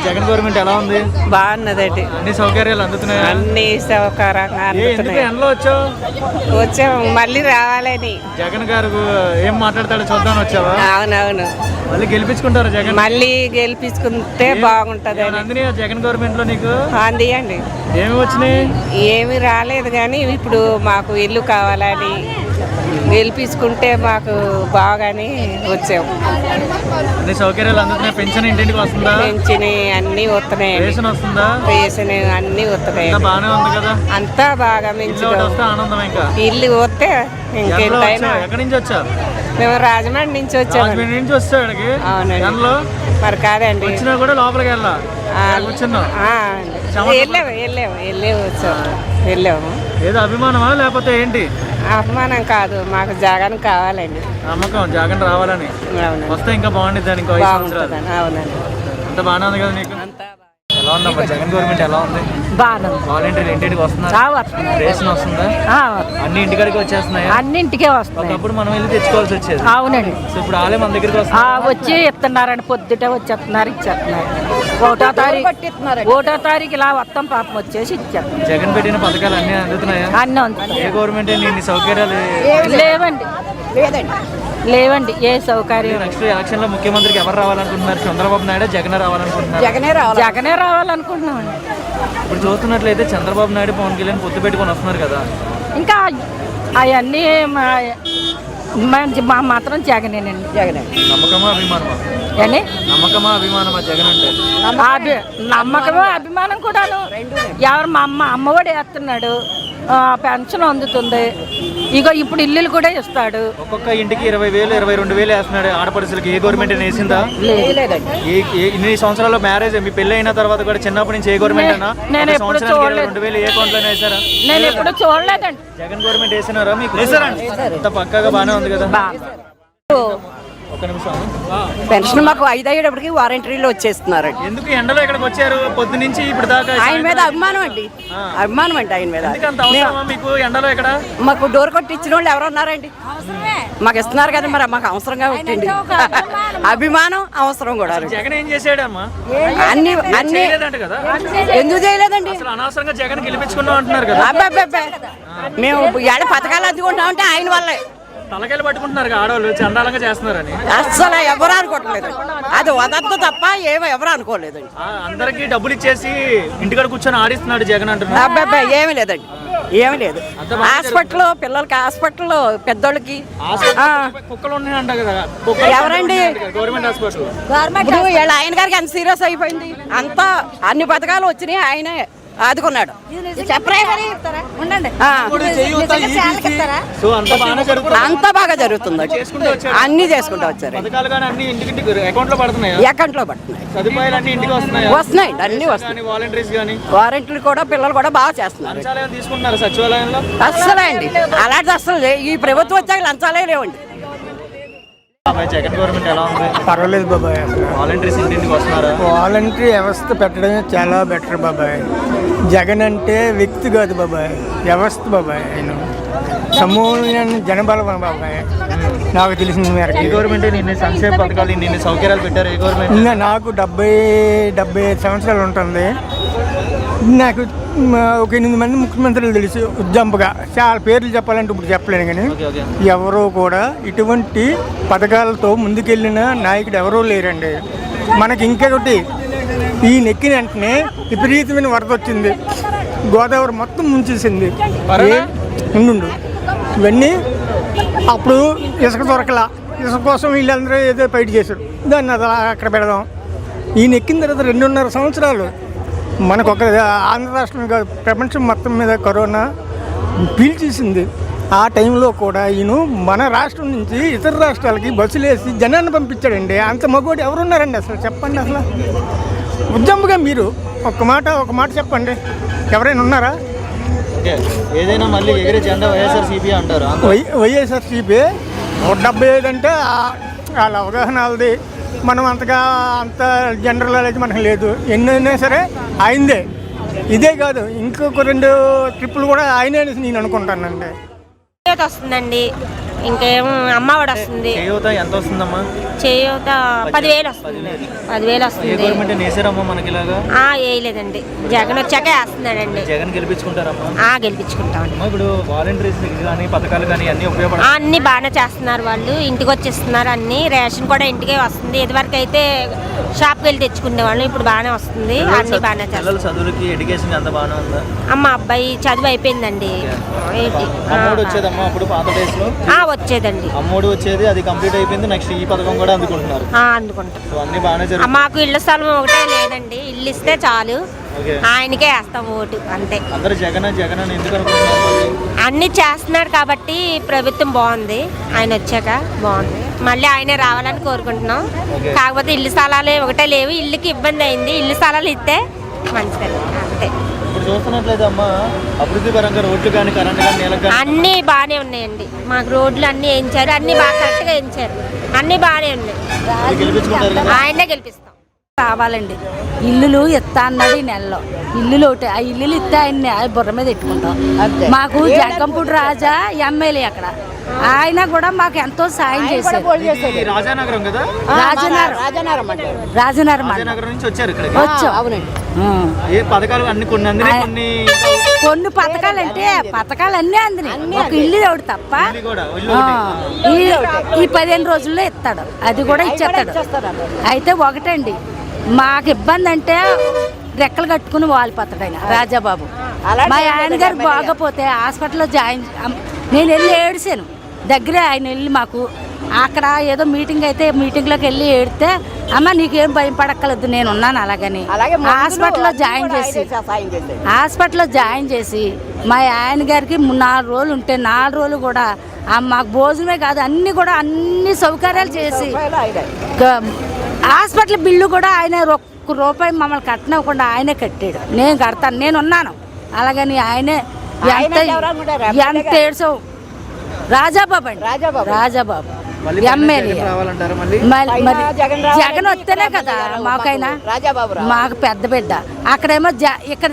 Jagan government ఎలా ఉంది? బాగున్నదండి. అన్ని సౌకర్యాలు అందుతున్నాయి. అన్ని సౌకర్యంగా అందుతున్నాయి. ఎండలో వచ్చాము మళ్ళీ రావాలని. జగన్ గారు ఏం మాట్లాడతాడో చూద్దామని వచ్చావా? అవునవును. మళ్ళీ గెలిపించుకుంటారు జగన్? మళ్ళీ గెలిపించుకుంటే బాగుంటది. అందిని జగన్ గవర్నమెంట్ లో నీకు అందియండి. ఏమి వచ్చినాయి? ఏమి రాలేదు కానీ ఇప్పుడు మాకు ఇల్లు కావాలని గెలిపించుకుంటే మాకు బాగానే వచ్చాము. అన్ని సౌకర్యాలు అందుతున్నాయి. పెన్షన్ ఇంటింటికి వస్తుందా? పెన్షన్ అన్ని వస్తున్నాయి. రేషన్ వస్తుందా? రేషన్ అన్ని వస్తున్నాయి. బాగానే ఉంది కదా? అంతా బాగా మంచిగా ఆనందం. ఇంకా ఇల్లు వస్తే ఇంకెంతైనా. ఎక్కడి నుంచి వచ్చా? మేము రాజమండ్రి నుంచి వచ్చాము. రాజమండ్రి నుంచి వచ్చావు ఇక్కడికి? అవునండి. మరి కాదండి, వచ్చినా కూడా లోపలికి వెళ్ళాము. వెళ్ళాము. ఏదో అభిమానమా లేకపోతే ఏంటి? అభిమానం కాదు, మాకు జగన్ కావాలండి. నమ్మకం జగన్ రావాలని. వస్తే ఇంకా బాగుంటుంది. ఇంకా అవునండి. అంత బాగానే ఉంది కదా నీకు? ఎలా ఉందమ్మా జగన్ గవర్నమెంట్? ఎలా ఉంది? బాగుంది. వాలంటీర్లు ఇంటింటికి వస్తున్నారు. రేషన్ వస్తుందా? అన్ని ఇంటికాడికి వచ్చేస్తున్నాయి. అన్నింటికే వస్తాయి. ఒకప్పుడు మనం వెళ్ళి తెచ్చుకోవాల్సి వచ్చేది. అవునండి. సో ఇప్పుడు ఆలే మన దగ్గరికి వచ్చి ఇస్తున్నారని పొద్దుటే వచ్చేస్తున్నారు, ఇచ్చేస్తున్నారు. 1వ తారీఖు ఇలా మొత్తం పాపం వచ్చేసి ఇచ్చారు. జగన్ పెట్టిన పథకాలు అన్ని అందుతున్నాయా? అన్నీ అందుతున్నాయి. ఏ గవర్నమెంట్ ఇన్ని సౌకర్యాలు లేవండి. ఏ సౌకర్యం. నెక్స్ట్ ఎలక్షన్ లో ముఖ్యమంత్రికి ఎవరు రావాలనుకుంటున్నారు? చంద్రబాబు నాయుడు జగన్ రావాలనుకుంటున్నారు? జగనే రావాలనుకుంటున్నామండి. ఇప్పుడు చూస్తున్నట్లయితే చంద్రబాబు నాయుడు పవన్ కళ్యాణ్ పొత్తు పెట్టుకొని వస్తున్నారు కదా. ఇంకా అవన్నీ మా మాత్రం జగనేనండి. జగనే. నమ్మకమా అభిమానమా? నమ్మకమా అభిమానమా జగన్ అంటే? నమ్మకమా అభిమానం కూడాను. ఎవరు మా అమ్మఒడి వేస్తున్నాడు, పెన్షన్ అందుతుంది. ఇగో ఇప్పుడు ఇల్లులు కూడా ఇస్తాడు. ఒక్కొక్క ఇంటికి 20,000 22,000 వేస్తున్నాడు. ఆడపడుచులకి ఏ గవర్నమెంట్ వేసిందా? ఇన్ని సంవత్సరాల్లో మ్యారేజ్ మీ పెళ్లి అయిన తర్వాత కూడా చిన్నప్పటి నుంచి ఏ గవర్నమెంట్ అయినా నేను ఎప్పుడు చూడలేదు. 2,000 ఏ అకౌంట్ లోనే వేసారా? నేను ఎప్పుడు చూడలేదండి. జగన్ గవర్నమెంట్ వేసినారా మీకు? అంత పక్కగా బాగానే ఉంది కదా. ఒక్క నిమిషం. పెన్షన్ మాకు 5 అయ్యేటప్పటికి వారంటీలో వచ్చేస్తున్నారు. ఎందుకు ఎండలో ఇక్కడికి వచ్చారు పొద్దు నుంచి ఇప్పుడు దాకా? ఆయన మీద అభిమానం అండి. ఆయన మీద మీకు ఎండలో ఇక్కడ మాకు డోర్ కొట్టి ఇచ్చిన వాళ్ళు ఎవరు ఉన్నారండి? మాకు ఇస్తున్నారు కదా, మరి మాకు అవసరంగా పెట్టండి. అభిమానం అవసరం కూడా. జగన్ ఏం చేసాడమ్మా? అన్ని ఎందుకు చేయలేదండి? అనవసరంగా జగన్ గెలిపించుకున్నాం అంటున్నారు కదా. మేము ఏడ పథకాలు అందుకుంటాం అంటే ఆయన వల్లే. తలకాయలు పట్టుకుంటున్నారు ఆడవాళ్ళు చండాలంగా చేస్తున్నారని. అస్సలు ఎవరు అనుకోవట్లేదు. అది వదద్దు తప్ప ఎవరు అనుకోలేదు. అందరికి డబ్బులు ఇచ్చేసి ఇంటికాడ కూర్చొని ఆడిస్తున్నాడు జగన్ అంటున్నారు. ఏమీ లేదండి, ఏమీ లేదు. హాస్పిటల్ పిల్లలకి, హాస్పిటల్ పెద్దోళ్ళకి కుక్కలు ఉన్నాయంట కదా. ఎవరండి? Government hospital. ఆయన గారికి ఎంత సీరియస్ అయిపోయింది. అంతా అన్ని పథకాలు వచ్చినాయి, ఆయనే ఆదుకున్నాడు. అంత బాగా జరుగుతుంది. అన్ని చేసుకుంటూ వచ్చారు. అకౌంట్ లో పడుతున్నాయి. వస్తున్నాయి, అన్ని వస్తున్నాయి. వారంటీలు కూడా పిల్లలు కూడా బాగా చేస్తున్నారు. అస్సలే అండి, అలాంటిది అస్సలు ఈ ప్రభుత్వం వచ్చాక లంచాలే లేవండి. జగన్ గవర్నమెంట్ ఎలా ఉంది? పర్వాలేదు బాబాయ్. వాలంటీర్స్ ఇంటింటికి వస్తున్నారా? వాలంటీర్ వ్యవస్థ పెట్టడమే చాలా బెటర్ బాబాయ్. జగన్ అంటే వ్యక్తి కాదు బాబాయ్, వ్యవస్థ బాబాయ్. ఆయన సమూహాన్ని జనబలం బాబాయ్. నాకు తెలిసిన మేరకు ఈ గవర్నమెంట్ నిన్న సంక్షేమ పథకాలు నిన్న సౌకర్యాలు పెట్టారు. ఈ గవర్నమెంట్ నాకు 75 సంవత్సరాలు ఉంటుంది. నాకు ఒక 8 మంది ముఖ్యమంత్రులు తెలుసు ఉజ్జంపుగా. చాలా పేర్లు చెప్పాలంటే ఇప్పుడు చెప్పలేను, కానీ ఎవరో కూడా ఇటువంటి పథకాలతో ముందుకెళ్ళిన నాయకుడు ఎవరూ లేరండి. మనకి ఇంకొకటి, ఈ నెక్కిన వెంటనే విపరీతమైన వరద వచ్చింది, గోదావరి మొత్తం ముంచేసింది. ఉండు ఇవన్నీ అప్పుడు ఇసుక దొరకలా, ఇసుక కోసం వీళ్ళందరూ ఏదో ఫైట్ చేశారు. దాన్ని అది అక్కడ పెడదాం. ఈయన ఎక్కిన తర్వాత 2.5 సంవత్సరాలు మనకు ఒక ఆంధ్ర రాష్ట్రం కాదు, ప్రపంచం మొత్తం మీద కరోనా పీల్చేసింది. ఆ టైంలో కూడా ఈయన మన రాష్ట్రం నుంచి ఇతర రాష్ట్రాలకి బస్సులు వేసి జనాన్ని పంపించాడండి. అంత మగోడు ఎవరున్నారండి అసలు? చెప్పండి. అసలు ఉద్యమంగా మీరు ఒక మాట చెప్పండి, ఎవరైనా ఉన్నారా? ఏదైనా మళ్ళీ ఎగిరే జెండా వైఎస్ఆర్సీపీ అంటారు. వైఎస్ఆర్సీపీ 175 అంటే వాళ్ళ అవగాహన వాళ్ళది. మనం అంత జనరల్ నాలెడ్జ్ మనకు లేదు. ఎన్నైనా సరే ఆయనదే. ఇదే కాదు, ఇంకొక 2 ట్రిప్పులు కూడా ఆయనే నేను అనుకుంటానండి. వస్తుందండి, ఇంకేం అమ్మఒడి వస్తుంది. చేయూత ఎంత వస్తుందమ్మా? చేయూత 10,000 వస్తుంది. 10,000 ఏ వస్తుంది. గవర్నమెంట్ వేసారమ్మా మనకి ఇలాగా? వేయలేదండి, జగన్ వచ్చాక వేస్తున్నాడండి. జగన్ గెలిపించుకుంటారమ్మా? గెలిపించుకుంటామండి. ఇప్పుడు వాలంటీర్స్ కానీ పథకాలు కానీ అన్ని ఉపయోగపడతాయి. అన్ని బాగానే చేస్తున్నారు, వాళ్ళు ఇంటికి వచ్చేస్తున్నారు. అన్ని రేషన్ కూడా ఇంటికే వస్తుంది. ఇదివరకు అయితే షాప్కి వెళ్ళి తెచ్చుకునేవాళ్ళు, ఇప్పుడు బాగానే వస్తుంది. అన్ని బాగానే చేస్తారు. పిల్లల చదువులకి ఎడ్యుకేషన్ అంత బాగానే ఉందా? అబ్బాయి చదువు అయిపోయిందండి. అమ్మోడు వచ్చేదమ్మా అప్పుడు పాత డేస్ లో? వచ్చేదండి, అమ్మోడు వచ్చేది, అది కంప్లీట్ అయిపోయింది. నెక్స్ట్ ఈ పథకం కూడా అందుకుంటున్నారు. అందుకుంటాం. అన్ని బాగానే జరుగుతుంది. మాకు ఇళ్ల స్థలం ఒకటే లేదండి, ఇల్లు ఇస్తే చాలు, ఆయనకే వేస్తాం ఓటు అంతే. అందరూ జగన్ జగన్ అని ఎందుకు అనుకుంటున్నారు? అన్ని చేస్తున్నాడు కాబట్టి ప్రభుత్వం బాగుంది, ఆయన వచ్చాక బాగుంది. మళ్ళీ ఆయనే రావాలని కోరుకుంటున్నాం. కాకపోతే ఇల్లు స్థలాలు ఒకటే లేవు, ఇల్లుకి ఇబ్బంది అయింది. ఇల్లు స్థలాలు ఇస్తే మంచిది అంతే. ఇప్పుడు చూస్తున్నట్లయితే అమ్మా అభివృద్ధి పరంగా రోడ్లు కానీ కరెంట్ కానీ నీళ్ళకి కానీ అన్నీ బాగానే ఉన్నాయండి. మాకు రోడ్లు అన్నీ వేయించారు, అన్నీ బాగా కరెక్ట్గా వేయించారు, అన్నీ బాగానే ఉన్నాయి. గెలిపించుకుంటారు కదా? ఆయనే గెలిపిస్తాం. కావాలండి ఇల్లులు ఇస్తా అన్నాడు ఈ నెలలో. ఇల్లులు ఒకటి, ఆ ఇల్లులు ఇస్తే ఆయన బుర్ర మీద ఎట్టుకుంటాం. మాకు జగ్గంపూడి రాజా ఎమ్మెల్యే అక్కడ, ఆయన కూడా మాకు ఎంతో సాయం చేశారు. ఇది రాజానగరం కదా? రాజనగరం నుంచి వచ్చారు ఇక్కడ. వచ్చాం. అవునండి. ఏ పథకాలు అన్ని కొన్ని అందినాయి, కొన్ని పథకాలు అంటే పథకాలు అన్నీ అందినాయి, ఒక ఇల్లు ఒకటి తప్ప. కూడా ఈ 15 రోజుల్లో ఇస్తాడు, అది కూడా ఇచ్చేస్తాడు. అయితే ఒకటండి మాకు ఇబ్బంది అంటే రెక్కలు కట్టుకుని వాలిపోతాడు ఆయన రాజాబాబు. మా ఆయన గారు బాగపోతే హాస్పిటల్లో జాయిన్, నేను వెళ్ళి ఏడిసాను దగ్గరే. ఆయన వెళ్ళి మాకు అక్కడ ఏదో మీటింగ్ అయితే మీటింగ్లోకి వెళ్ళి ఏడితే, అమ్మ నీకేం భయం పడక్కలేదు, నేను ఉన్నాను అలాగని హాస్పిటల్లో జాయిన్ చేసి మా ఆయన గారికి 4 రోజులు ఉంటే 4 రోజులు కూడా మాకు భోజనమే కాదు అన్ని కూడా అన్ని సౌకర్యాలు చేసి, హాస్పిటల్ బిల్లు కూడా ఆయన ₹1 మమ్మల్ని కట్టనివ్వకుండా ఆయనే కట్టాడు. నేను కడతాను, నేను ఉన్నాను అలాగని ఆయనే. ఎంత ఏడ్చావు రాజాబాబు అండి, రాజాబాబు ఎమ్మెల్యే. మరి జగన్ వస్తేనే కదా మాకైనా, మాకు పెద్ద బిడ్డ. అక్కడేమో ఇక్కడ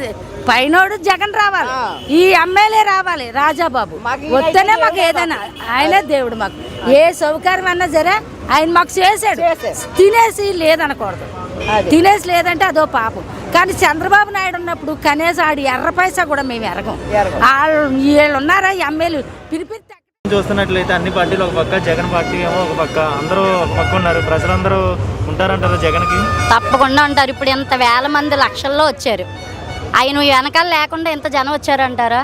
పైనోడు జగన్ రావాలి, ఈ ఎమ్మెల్యే రావాలి రాజాబాబు వస్తేనే మాకు ఏదైనా. ఆయనే దేవుడు, మాకు ఏ సౌకర్యం అన్నా సరే ఆయన మాకు చేసాడు. తినేసి లేదనకూడదు, తినేసి లేదంటే అదో పాపం. కానీ చంద్రబాబు నాయుడు ఉన్నప్పుడు కనీసం ఆడి ఎర్ర పైసా కూడా మేము ఎరగం. వీళ్ళు ఉన్నారా ఎమ్మెల్యే పిలిపిస్తే. చూస్తున్నట్లయితే అన్ని పార్టీలు ఒక పక్క, జగన్ పార్టీ ఏమో ఒక పక్క, అందరూ ఒక పక్క ఉన్నారు. ప్రజలందరూ ఉంటారంటారు జగన్కి? తప్పకుండా ఉంటారు. ఇప్పుడు ఇంత వేల మంది లక్షల్లో వచ్చారు, ఆయన వెనకాల లేకుండా ఎంత జనం వచ్చారంటారా?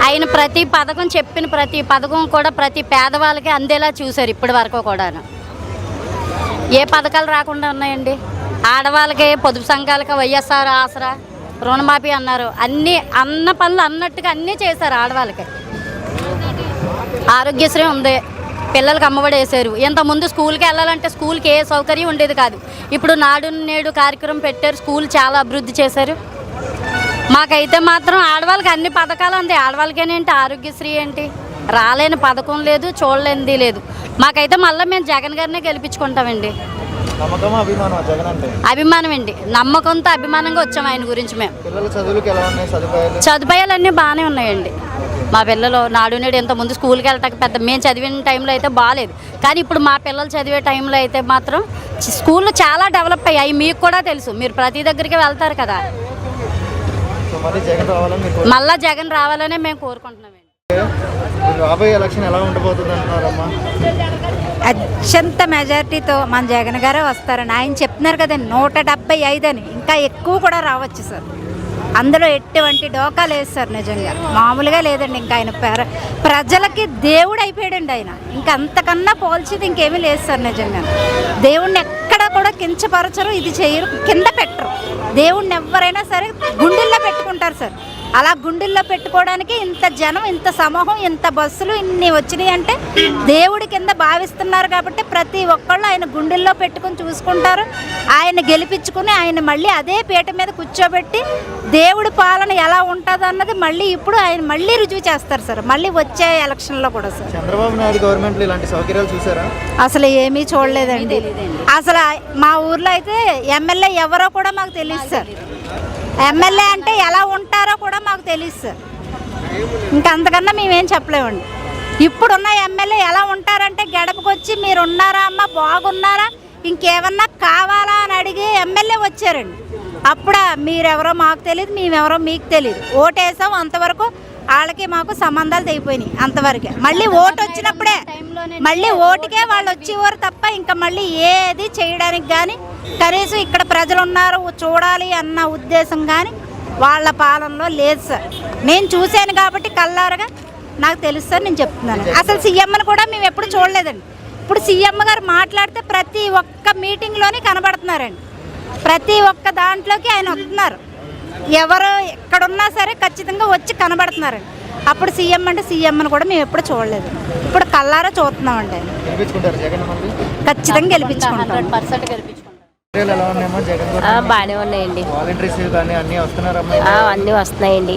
ఆయన ప్రతి పథకం చెప్పిన ప్రతి పథకం కూడా ప్రతి పేదవాళ్ళకి అందేలా చూశారు ఇప్పటి వరకు కూడా. ఏ పథకాలు రాకుండా ఉన్నాయండి? ఆడవాళ్ళకి పొదుపు సంఘాలకి వైఎస్ఆర్ ఆసరా, రుణమాఫీ అన్నారు, అన్నీ అన్న పనులు అన్నట్టుగా అన్నీ చేశారు ఆడవాళ్ళకి. ఆరోగ్యశ్రీ ఉంది, పిల్లలకి అమ్మఒడి వేశారు. ఇంతకుముందు స్కూల్కి వెళ్ళాలంటే స్కూల్కి ఏ సౌకర్యం ఉండేది కాదు. ఇప్పుడు నాడు నేడు కార్యక్రమం పెట్టారు, స్కూల్ చాలా అభివృద్ధి చేశారు. మాకైతే మాత్రం ఆడవాళ్ళకి అన్ని పథకాలు అంది. ఆడవాళ్ళకేనేంటి ఆరోగ్యశ్రీ ఏంటి, రాలేని పథకం లేదు, చూడలేనిది లేదు. మాకైతే మళ్ళీ మేము జగన్ గారినే గెలిపించుకుంటామండి. అభిమానం అండి, నమ్మకంతో అభిమానంగా వచ్చాము ఆయన గురించి. మేము సదుపాయాలన్నీ బాగానే ఉన్నాయండి. మా పిల్లలు నాడు నేడు ఇంతకుముందు స్కూల్కి వెళ్ళటానికి పెద్ద మేము చదివిన టైంలో అయితే బాగాలేదు, కానీ ఇప్పుడు మా పిల్లలు చదివే టైంలో అయితే మాత్రం స్కూళ్ళు చాలా డెవలప్ అయ్యాయి. మీకు కూడా తెలుసు, మీరు ప్రతి దగ్గరికి వెళ్తారు కదా. మళ్ళా జగన్ రావాలనే మేము కోరుకుంటున్నామండి. అత్యంత మెజారిటీతో మన జగన్ గారే వస్తారని ఆయన చెప్తున్నారు కదండి. 175 అని, ఇంకా ఎక్కువ కూడా రావచ్చు సార్. అందులో ఎటువంటి డోకా లేదు సార్, నిజంగా మామూలుగా లేదండి. ఇంకా ఆయన ప్రజలకి దేవుడు అయిపోయాడండి ఆయన. ఇంకా అంతకన్నా పోల్చేది ఇంకేమీ లేదు సార్. నిజంగా దేవుణ్ణి ఎక్కడ కూడా కించపరచరు, ఇది చేయరు, కింద పెట్టరు. దేవుణ్ణి ఎవరైనా సరే గుండెల్లో పెట్టుకుంటారు సార్. అలా గుండెల్లో పెట్టుకోవడానికి ఇంత జనం, ఇంత సమూహం, ఇంత బస్సులు ఇన్ని వచ్చినాయి అంటే దేవుడి కింద భావిస్తున్నారు కాబట్టి ప్రతి ఒక్కళ్ళు ఆయన గుండెల్లో పెట్టుకుని చూసుకుంటారు. ఆయన గెలిపించుకుని ఆయన మళ్ళీ అదే పీట మీద కూర్చోబెట్టి దేవుడి పాలన ఎలా ఉంటుంది అన్నది మళ్ళీ ఇప్పుడు ఆయన మళ్ళీ రుజువు చేస్తారు సార్, మళ్ళీ వచ్చే ఎలక్షన్లో కూడా సార్. చంద్రబాబు నాయుడు గవర్నమెంట్లో ఇలాంటి సౌకర్యాలు చూసారా? అసలు ఏమీ చూడలేదండి. అసలు మా ఊర్లో అయితే ఎమ్మెల్యే ఎవరో కూడా మాకు తెలియదు సార్. ఎమ్మెల్యే అంటే ఎలా ఉంటారో కూడా మాకు తెలియదు సార్. ఇంకా అంతకన్నా మేమేం చెప్పలేమండి. ఇప్పుడున్న ఎమ్మెల్యే ఎలా ఉంటారంటే గడపకొచ్చి మీరు ఉన్నారా అమ్మ, బాగున్నారా, ఇంకేమన్నా కావాలా అని అడిగి ఎమ్మెల్యే వచ్చారండి. అప్పుడు మీరెవరో మాకు తెలియదు, మేమెవరో మీకు తెలియదు, ఓటేసాం అంతవరకు వాళ్ళకి మాకు సంబంధాలు తెగిపోయినాయి అంతవరకే. మళ్ళీ ఓటు వచ్చినప్పుడే మళ్ళీ ఓటుకే వాళ్ళు వచ్చేవారు తప్ప ఇంకా మళ్ళీ ఏది చేయడానికి కానీ కనీసం ఇక్కడ ప్రజలు ఉన్నారు చూడాలి అన్న ఉద్దేశం కానీ వాళ్ళ పాలనలో లేదు సార్. నేను చూశాను కాబట్టి కల్లారగా నాకు తెలుసు సార్, నేను చెప్తున్నాను. అసలు సీఎంని కూడా మేము ఎప్పుడు చూడలేదండి. ఇప్పుడు సీఎం గారు మాట్లాడితే ప్రతి ఒక్క మీటింగ్లోనే కనబడుతున్నారండి, ప్రతి ఒక్క దాంట్లోకి ఆయన వస్తున్నారు. ఎవరు ఎక్కడున్నా సరే ఖచ్చితంగా వచ్చి కనబడుతున్నారండి. అప్పుడు సీఎం అంటే సీఎంని కూడా మేము ఎప్పుడు చూడలేదు, ఇప్పుడు కల్లారా చూస్తున్నామండి. ఖచ్చితంగా గెలిపించుకుంటాం. ఎలా ఉన్నాయమ్మా జగన్ బాగానే ఉన్నాయండి. వాలంటీర్స్ కానీ అన్నీ వస్తున్నారమ్మా? అన్నీ వస్తున్నాయండి,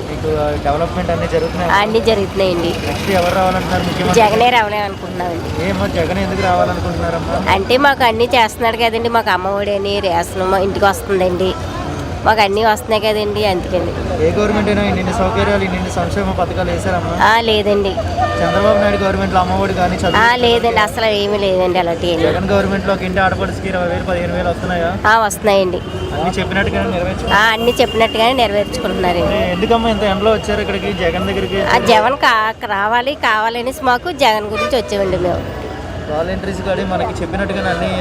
డెవలప్మెంట్ అన్ని జరుగుతున్నాయి. అన్నీ జరుగుతున్నాయండి. నెక్స్ట్ ఎవరు రావాలంటున్నారు? ముఖ్యమంత్రి జగనే రావాలనుకుంటున్నామండి. ఏమో జగన్ ఎందుకు రావాలనుకుంటున్నారమ్మా? అంటే మాకు అన్నీ చేస్తున్నాడు కదండి, మాకు అమ్మఒడి అని రేషన్ మా ఇంటికి వస్తుందండి, మాకు అన్నీ వస్తున్నాయి కదండి, అందుకని. ఏ గవర్నమెంట్ అయినా ఇన్ని సౌకర్యాలు ఇన్ని సంక్షేమ పథకాలు వేసారమ్మా? లేదండి. చంద్రబాబు నాయుడు గవర్నమెంట్ లో అమ్మఒడి కానీ లేదండి, అసలు ఏమీ లేదండి అలాంటి. జగన్ గవర్నమెంట్ లో ఇంటి ఆడపడికి 20,000 15,000 వస్తున్నాయా? వస్తున్నాయండి. అన్ని చెప్పినట్టుగానే అన్ని చెప్పినట్టుగానే నెరవేర్చుకుంటున్నారండి. ఎందుకమ్మా ఇంత ఎండలో వచ్చారు ఇక్కడికి జగన్ దగ్గరికి? జగన్ రావాలి కావాలనేసి మాకు జగన్ గురించి వచ్చామండి మేము. వాలంటీర్స్ కానీ మనకి చెప్పినట్టుగానే అన్ని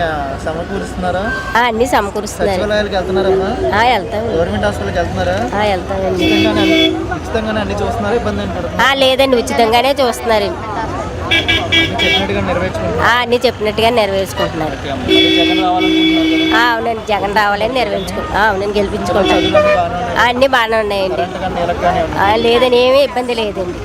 సమకూరుస్తున్నారా? అన్ని సమకూరుస్తున్నారు. సచివాలయాలకు వెళ్తున్నారమ్మా? వెళ్తాం. గవర్నమెంట్ హాస్పిటల్కి వెళ్తున్నారా? వెళ్తామండి. ఉచితంగానే అన్ని చూస్తున్నారా? ఇబ్బంది లేదండి, ఉచితంగానే చూస్తున్నారండి. చెప్పినట్టుగా నెరవేర్చుకుంటున్నారు. అన్ని చెప్పినట్టుగా నెరవేర్చుకుంటున్నారు. అవునండి, జగన్ రావాలని అవునండి, గెలిపించుకుంటాం. అన్ని బాగానే ఉన్నాయండి, లేదని ఏమీ ఇబ్బంది లేదండి.